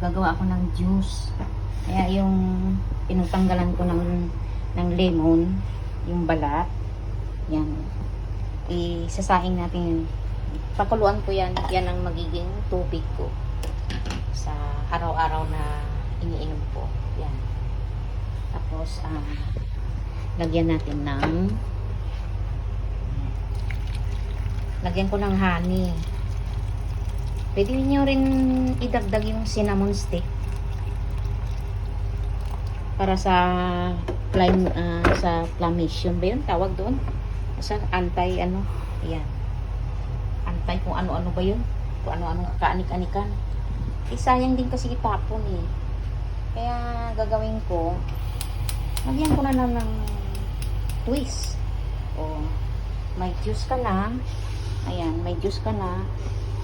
gagawa ako ng juice. Kaya yung pinagtanggalan ko ng lemon, yung balat, yan. Isasaing natin yun. Pakuluan ko yan. Yan ang magiging tubig ko sa araw-araw na iniinom ko. Yan. Tapos, lagyan natin lagyan ko ng honey. Pwede niyo rin idagdag yung cinnamon stick para sa inflammation ba yun? Tawag doon? Sa anti ano? Ayan. Anti kung ano-ano ba yun? Kung ano-ano kaanik-anikan. Sayang din kasi itapon eh. Kaya gagawin ko, lagyan ko na lang ng twist. O, may juice ka na. Ayan, may juice ka na.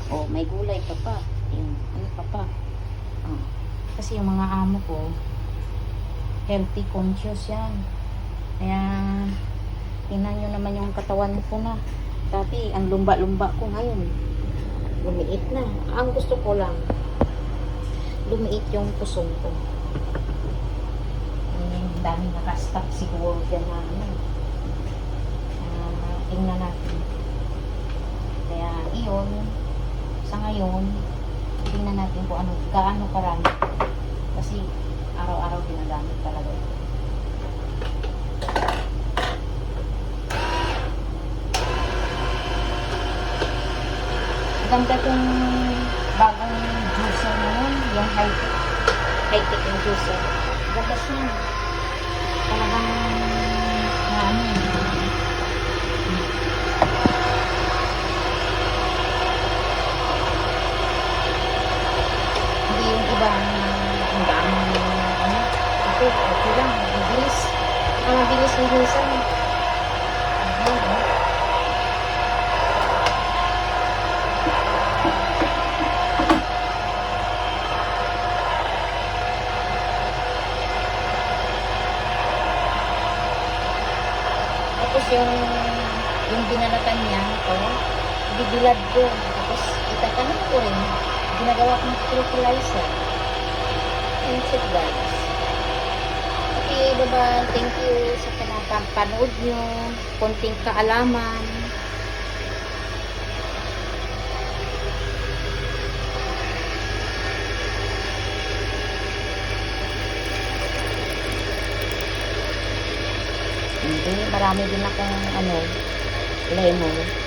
O, may gulay pa pa. Ayan, ano pa pa. Kasi yung mga amo ko, healthy conscious yan. Kaya, tingnan nyo naman yung katawan ko na. Dati, ang lumba-lumba ko ngayon, lumiit na. Ang gusto ko lang, lumiit yung pusong ko. Daming nakastock siguro dyan na tingnan natin. Kaya iyon, sa ngayon, tingnan natin kung gaano karami. Kasi araw-araw ginagamit talaga ito. Ganda itong bagong juicer ngayon, yung high-tech yung juicer. Ganda siya. Talagang hindi yung ibang ang dami okay lang, mabilis yung juicer. Tapos yung binalatan niya ito, bibilad ko. Tapos itatanim ko rin. Ginagawa kong fertilizer. Thanks it guys. Okay, bye-bye. Thank you sa pinapanood nyo. Konting kaalaman. Hindi, marami din akong lemon.